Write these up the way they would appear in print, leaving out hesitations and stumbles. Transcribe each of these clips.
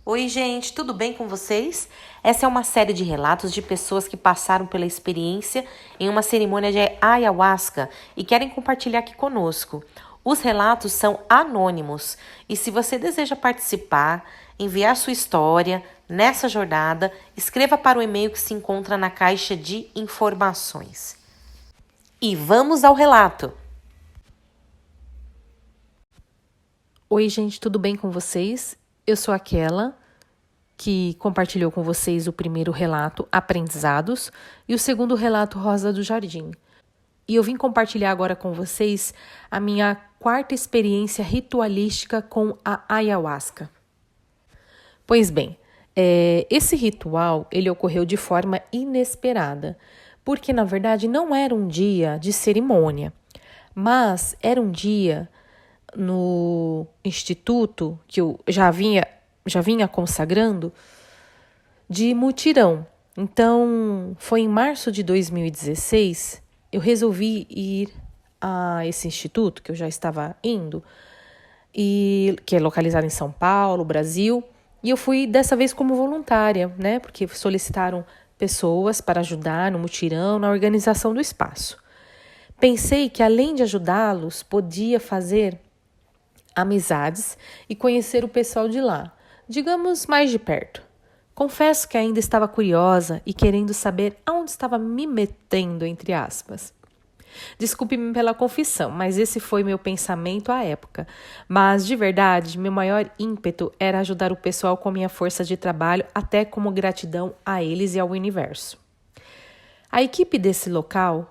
Oi, gente, tudo bem com vocês? Essa é uma série de relatos de pessoas que passaram pela experiência em uma cerimônia de ayahuasca e querem compartilhar aqui conosco. Os relatos são anônimos e se você deseja participar, enviar sua história nessa jornada, escreva para o e-mail que se encontra na caixa de informações. E vamos ao relato! Oi, gente, tudo bem com vocês? Eu sou aquela que compartilhou com vocês o primeiro relato, Aprendizados, e o segundo relato, Rosa do Jardim. E eu vim compartilhar agora com vocês a minha quarta experiência ritualística com a ayahuasca. Pois bem, esse ritual ele ocorreu de forma inesperada, porque na verdade não era um dia de cerimônia, mas era um dia no instituto que eu já vinha consagrando de mutirão. Então, foi em março de 2016, eu resolvi ir a esse instituto que eu já estava indo, e que é localizado em São Paulo, Brasil, e eu fui dessa vez como voluntária, né? Porque solicitaram pessoas para ajudar no mutirão, na organização do espaço. Pensei que além de ajudá-los, podia fazer amizades e conhecer o pessoal de lá, digamos mais de perto. Confesso que ainda estava curiosa e querendo saber aonde estava me metendo, entre aspas. Desculpe-me pela confissão, mas esse foi meu pensamento à época. Mas, de verdade, meu maior ímpeto era ajudar o pessoal com minha força de trabalho, até como gratidão a eles e ao universo. A equipe desse local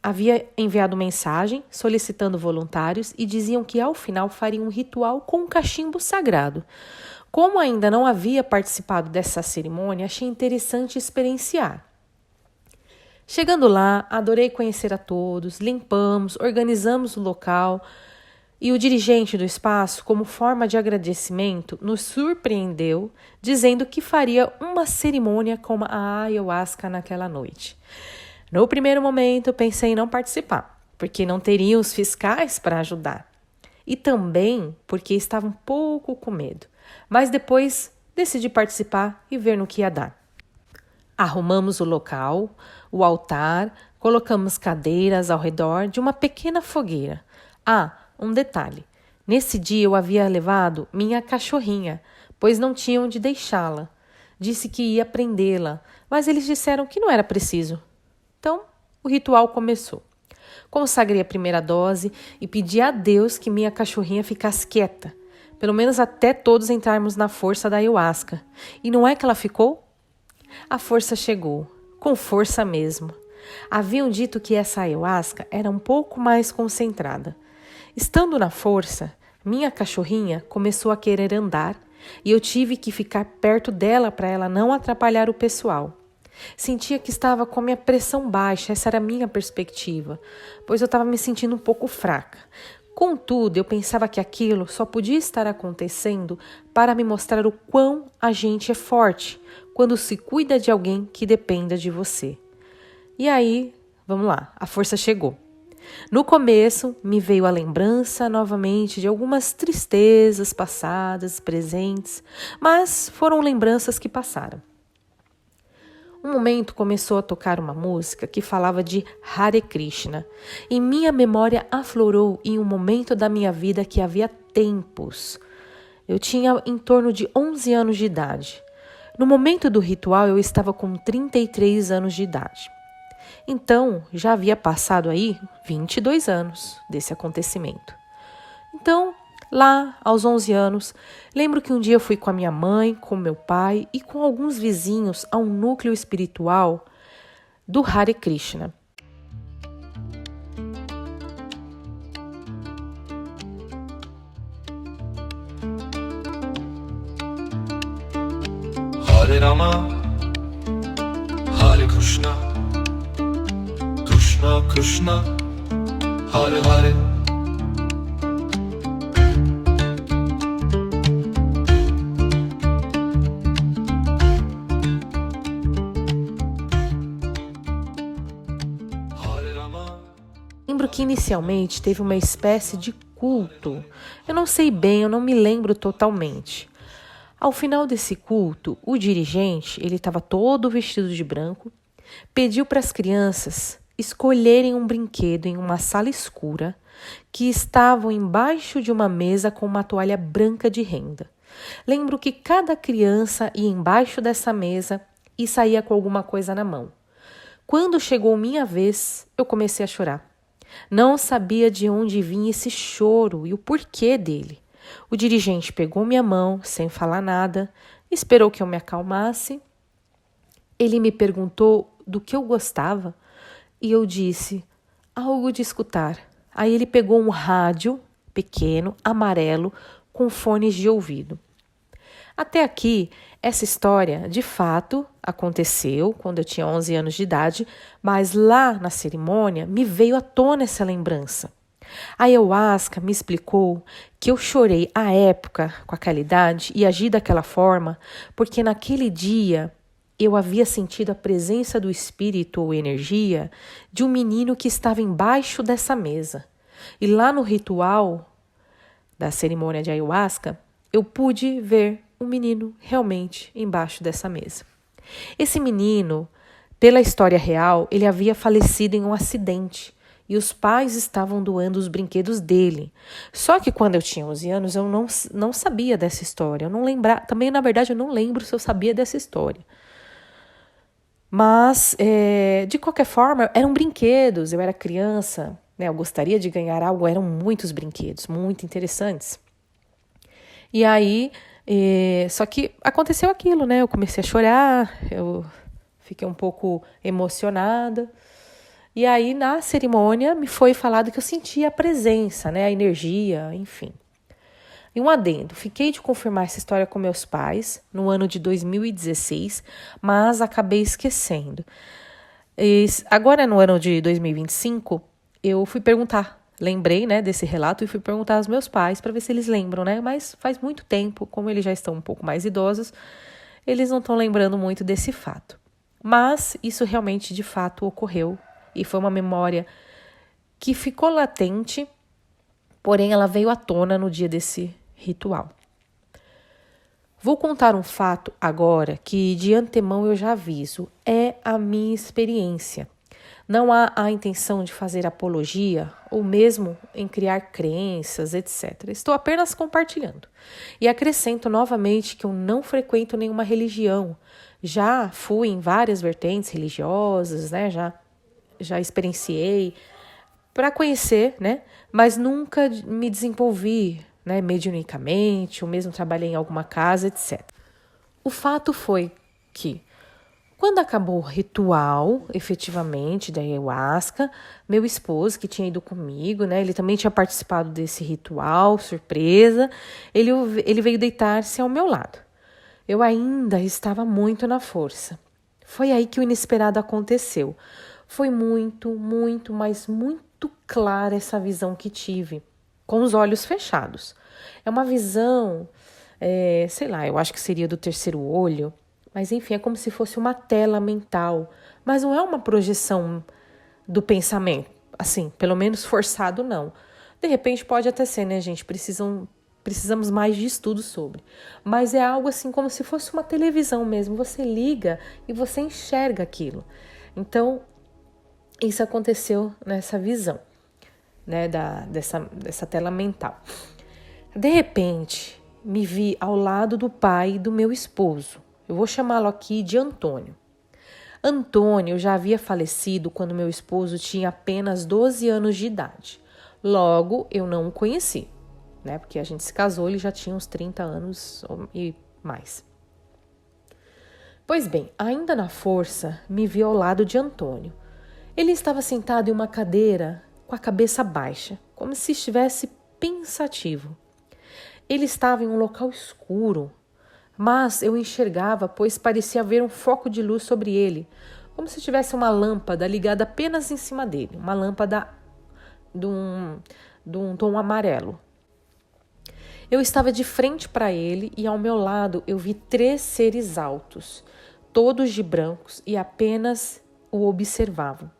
havia enviado mensagem solicitando voluntários e diziam que ao final fariam um ritual com um cachimbo sagrado. Como ainda não havia participado dessa cerimônia, achei interessante experienciar. Chegando lá, adorei conhecer a todos, limpamos, organizamos o local e o dirigente do espaço, como forma de agradecimento, nos surpreendeu dizendo que faria uma cerimônia com a ayahuasca naquela noite. No primeiro momento, pensei em não participar, porque não teria os fiscais para ajudar. E também porque estava um pouco com medo. Mas depois decidi participar e ver no que ia dar. Arrumamos o local, o altar, colocamos cadeiras ao redor de uma pequena fogueira. Ah, um detalhe. Nesse dia eu havia levado minha cachorrinha, pois não tinha onde deixá-la. Disse que ia prendê-la, mas eles disseram que não era preciso. Então, o ritual começou. Consagrei a primeira dose e pedi a Deus que minha cachorrinha ficasse quieta, pelo menos até todos entrarmos na força da ayahuasca. E não é que ela ficou? A força chegou, com força mesmo. Haviam dito que essa ayahuasca era um pouco mais concentrada. Estando na força, minha cachorrinha começou a querer andar e eu tive que ficar perto dela para ela não atrapalhar o pessoal. Sentia que estava com a minha pressão baixa, essa era a minha perspectiva, pois eu estava me sentindo um pouco fraca. Contudo, eu pensava que aquilo só podia estar acontecendo para me mostrar o quão a gente é forte quando se cuida de alguém que dependa de você. E aí, vamos lá, a força chegou. No começo, me veio a lembrança novamente de algumas tristezas passadas, presentes, mas foram lembranças que passaram. Um momento começou a tocar uma música que falava de Hare Krishna e minha memória aflorou em um momento da minha vida que havia tempos. Eu tinha em torno de 11 anos de idade. No momento do ritual eu estava com 33 anos de idade. Então já havia passado aí 22 anos desse acontecimento. Então, lá, aos 11 anos, lembro que um dia eu fui com a minha mãe, com meu pai e com alguns vizinhos a um núcleo espiritual do Hare Krishna. Hare Rama, Hare Krishna, Krishna Krishna, Hare Hare. Lembro que inicialmente teve uma espécie de culto. Eu não sei bem, eu não me lembro totalmente. Ao final desse culto, o dirigente, ele estava todo vestido de branco, pediu para as crianças escolherem um brinquedo em uma sala escura que estavam embaixo de uma mesa com uma toalha branca de renda. Lembro que cada criança ia embaixo dessa mesa e saía com alguma coisa na mão. Quando chegou minha vez, eu comecei a chorar. Não sabia de onde vinha esse choro e o porquê dele. O dirigente pegou minha mão, sem falar nada, esperou que eu me acalmasse. Ele me perguntou do que eu gostava e eu disse, algo de escutar. Aí ele pegou um rádio pequeno, amarelo, com fones de ouvido. Até aqui, essa história, de fato, aconteceu quando eu tinha 11 anos de idade, mas lá na cerimônia me veio à tona essa lembrança. A ayahuasca me explicou que eu chorei à época com aquela idade e agi daquela forma porque naquele dia eu havia sentido a presença do espírito ou energia de um menino que estava embaixo dessa mesa. E lá no ritual da cerimônia de ayahuasca, eu pude ver um menino realmente embaixo dessa mesa. Esse menino, pela história real, ele havia falecido em um acidente e os pais estavam doando os brinquedos dele. Só que quando eu tinha 11 anos, eu não sabia dessa história. Eu não lembrava, também, na verdade, eu não lembro se eu sabia dessa história. Mas, de qualquer forma, eram brinquedos, eu era criança, né? Eu gostaria de ganhar algo, eram muitos brinquedos, muito interessantes. E aí, só que aconteceu aquilo, né? Eu comecei a chorar, eu fiquei um pouco emocionada. E aí, na cerimônia, me foi falado que eu sentia a presença, né? A energia, enfim. E um adendo, fiquei de confirmar essa história com meus pais no ano de 2016, mas acabei esquecendo. Agora, no ano de 2025, eu fui perguntar, lembrei, né, desse relato e fui perguntar aos meus pais para ver se eles lembram, né? Mas faz muito tempo, como eles já estão um pouco mais idosos, eles não estão lembrando muito desse fato. Mas isso realmente, de fato, ocorreu e foi uma memória que ficou latente, porém ela veio à tona no dia desse ritual. Vou contar um fato agora que de antemão eu já aviso, é a minha experiência. Não há a intenção de fazer apologia ou mesmo em criar crenças, etc. Estou apenas compartilhando. E acrescento novamente que eu não frequento nenhuma religião. Já fui em várias vertentes religiosas, né? Já experienciei para conhecer, né? Mas nunca me desenvolvi, né, mediunicamente, ou mesmo trabalhei em alguma casa, etc. O fato foi que, quando acabou o ritual, efetivamente, da ayahuasca, meu esposo, que tinha ido comigo, né, ele também tinha participado desse ritual, surpresa, ele veio deitar-se ao meu lado. Eu ainda estava muito na força. Foi aí que o inesperado aconteceu. Foi muito, mas muito clara essa visão que tive, com os olhos fechados. É uma visão, sei lá, eu acho que seria do terceiro olho, mas enfim, é como se fosse uma tela mental, mas não é uma projeção do pensamento, assim, pelo menos forçado não. De repente pode até ser, né, gente? Precisamos mais de estudo sobre. Mas é algo assim como se fosse uma televisão mesmo, você liga e você enxerga aquilo. Então, isso aconteceu nessa visão, né, dessa tela mental. De repente, me vi ao lado do pai do meu esposo. Eu vou chamá-lo aqui de Antônio. Antônio já havia falecido quando meu esposo tinha apenas 12 anos de idade. Logo, eu não o conheci, né? Porque a gente se casou, ele já tinha uns 30 anos e mais. Pois bem, ainda na força, me vi ao lado de Antônio. Ele estava sentado em uma cadeira com a cabeça baixa, como se estivesse pensativo. Ele estava em um local escuro, mas eu enxergava, pois parecia haver um foco de luz sobre ele, como se tivesse uma lâmpada ligada apenas em cima dele, uma lâmpada de um tom amarelo. Eu estava de frente para ele e ao meu lado eu vi 3 seres altos, todos de brancos e apenas o observavam,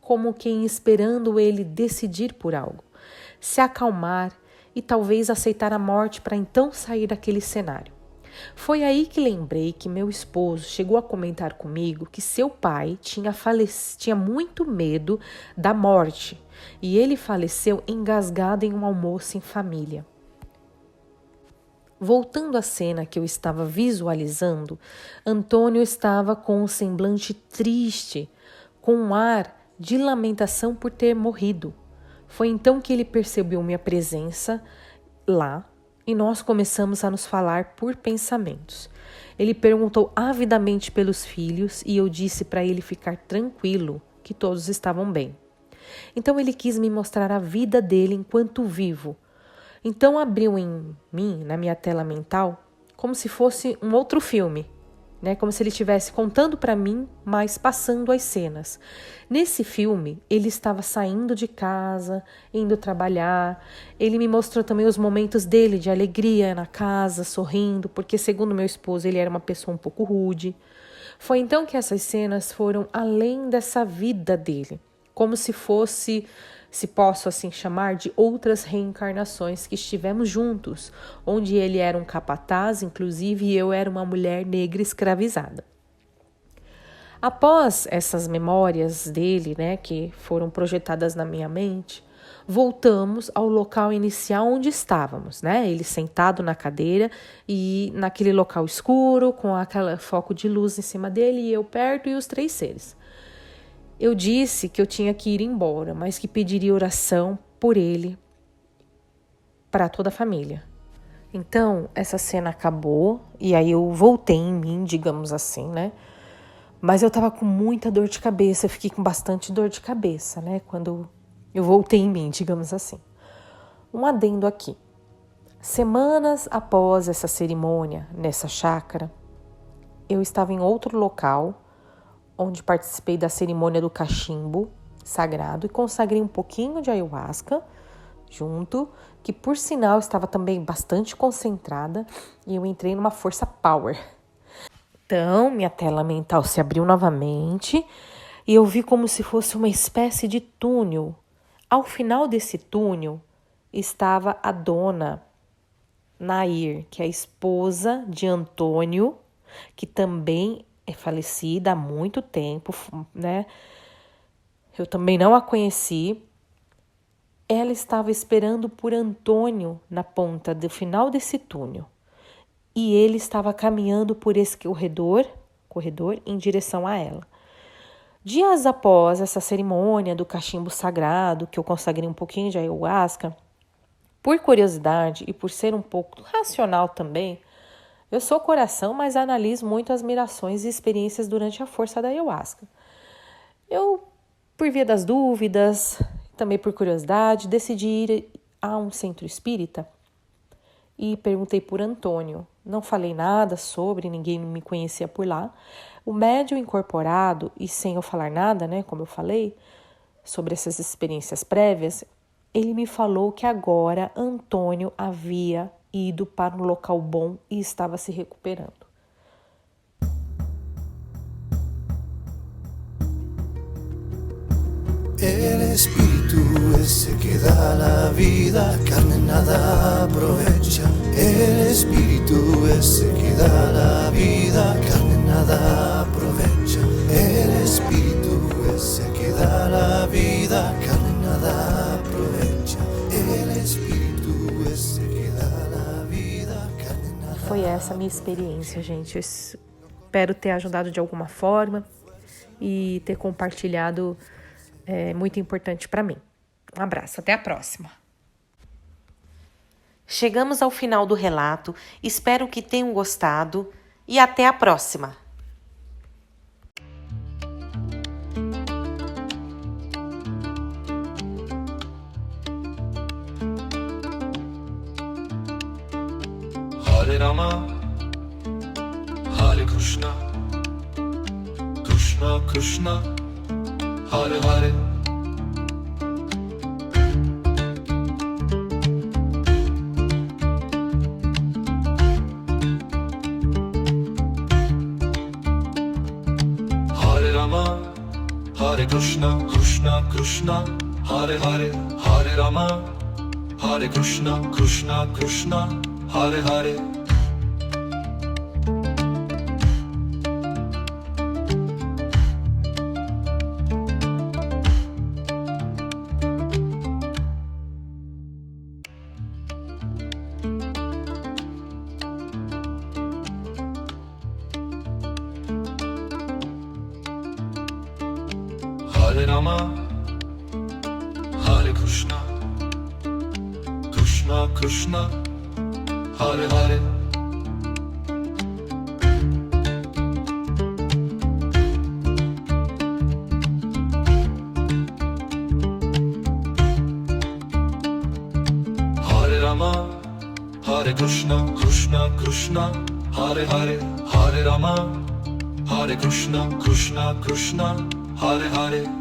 como quem esperando ele decidir por algo, se acalmar e talvez aceitar a morte para então sair daquele cenário. Foi aí que lembrei que meu esposo chegou a comentar comigo que seu pai tinha muito medo da morte e ele faleceu engasgado em um almoço em família. Voltando à cena que eu estava visualizando, Antônio estava com um semblante triste, com um ar de lamentação por ter morrido. Foi então que ele percebeu minha presença lá e nós começamos a nos falar por pensamentos. Ele perguntou avidamente pelos filhos e eu disse para ele ficar tranquilo, que todos estavam bem. Então ele quis me mostrar a vida dele enquanto vivo. Então abriu em mim, na minha tela mental, como se fosse um outro filme, né? Como se ele estivesse contando para mim, mas passando as cenas. Nesse filme, ele estava saindo de casa, indo trabalhar. Ele me mostrou também os momentos dele de alegria na casa, sorrindo, porque segundo meu esposo, ele era uma pessoa um pouco rude. Foi então que essas cenas foram além dessa vida dele, como se fosse, se posso assim chamar, de outras reencarnações que estivemos juntos, onde ele era um capataz, inclusive, e eu era uma mulher negra escravizada. Após essas memórias dele, né, que foram projetadas na minha mente, voltamos ao local inicial onde estávamos, né? Ele sentado na cadeira e naquele local escuro, com aquele foco de luz em cima dele, e eu perto e os 3 seres. Eu disse que eu tinha que ir embora, mas que pediria oração por ele, para toda a família. Então, essa cena acabou e aí eu voltei em mim, digamos assim, né? Mas eu tava com muita dor de cabeça, eu fiquei com bastante dor de cabeça, né? Quando eu voltei em mim, digamos assim. Um adendo aqui. Semanas após essa cerimônia, nessa chácara, eu estava em outro local, onde participei da cerimônia do cachimbo sagrado e consagrei um pouquinho de ayahuasca junto, que por sinal estava também bastante concentrada e eu entrei numa força power. Então, minha tela mental se abriu novamente e eu vi como se fosse uma espécie de túnel. Ao final desse túnel estava a dona Nair, que é a esposa de Antônio, que também é falecida há muito tempo, né? Eu também não a conheci. Ela estava esperando por Antônio na ponta do final desse túnel. E ele estava caminhando por esse corredor em direção a ela. Dias após essa cerimônia do cachimbo sagrado, que eu consagrei um pouquinho de ayahuasca, por curiosidade e por ser um pouco racional também, eu sou coração, mas analiso muito as mirações e experiências durante a força da ayahuasca. Eu, por via das dúvidas, também por curiosidade, decidi ir a um centro espírita e perguntei por Antônio. Não falei nada sobre, ninguém me conhecia por lá. O médium incorporado, e sem eu falar nada, né, como eu falei, sobre essas experiências prévias, ele me falou que agora Antônio havia ido para um local bom e estava se recuperando. El espíritu ese que da la vida, carne nada aprovecha. El espíritu ese que da la vida, carne nada aprovecha. El espíritu ese que da la vida, carne nada aprovecha. El espíritu ese que da la vida, carne nada. Foi essa a minha experiência, gente. Eu espero ter ajudado de alguma forma e ter compartilhado. É muito importante para mim. Um abraço, até a próxima. Chegamos ao final do relato, espero que tenham gostado e até a próxima. Hare Rama, Hare Krishna, Krishna Krishna, Hare Hare. Hare Rama, Hare Krishna, Krishna Krishna, Hare Hare. Hare Rama, Hare Krishna, Krishna Krishna, Hare Hare. Hare Rama, Hare Krishna, Krishna Krishna, Hare Hare. Hare Rama, Hare Krishna, Krishna Krishna, Hare Hare, Hare Rama, Hare Krishna, Krishna Krishna, Hare Hare.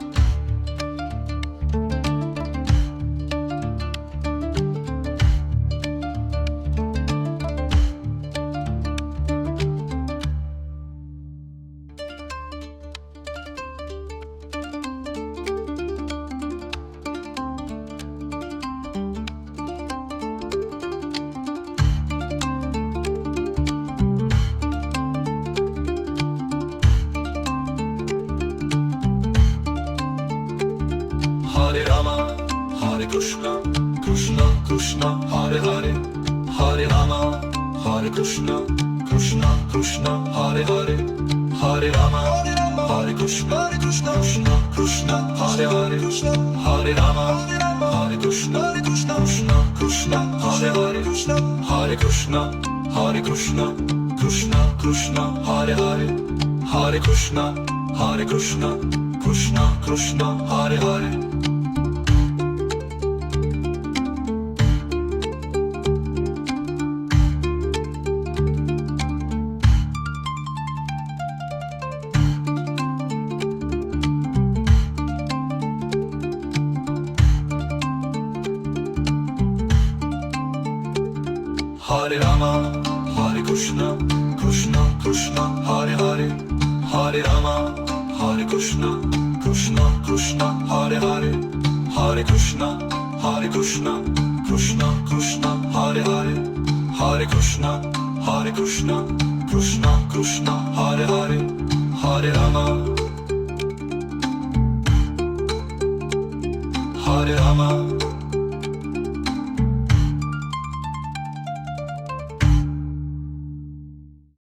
Hare Rama, Hare Krishna, Krishna Krishna, Hare Hare, Hare Rama, Hare Krishna, Krishna Krishna, Hare Hare, Hare Rama, Hare Krishna, Krishna Krishna, Hare Hare, Hare Rama, Hare Krishna, Krishna Krishna, Hare Hare, Hare Krishna, Hare Krishna, Krishna Krishna, Hare Hare, Hare Krishna, Hare Krishna, Krishna Krishna, Hare Hare. Hare Rama, Hare Krishna, Krishna Krishna, Hare Hare, Hare Rama, Hare Krishna, Krishna Krishna, Hare Hare, Hare Krishna, Hare Krishna, Krishna Krishna, Hare Hare, Hare Krishna, Hare Krishna, Krishna Krishna, Hare Hare, Hare Rama, Hare Rama.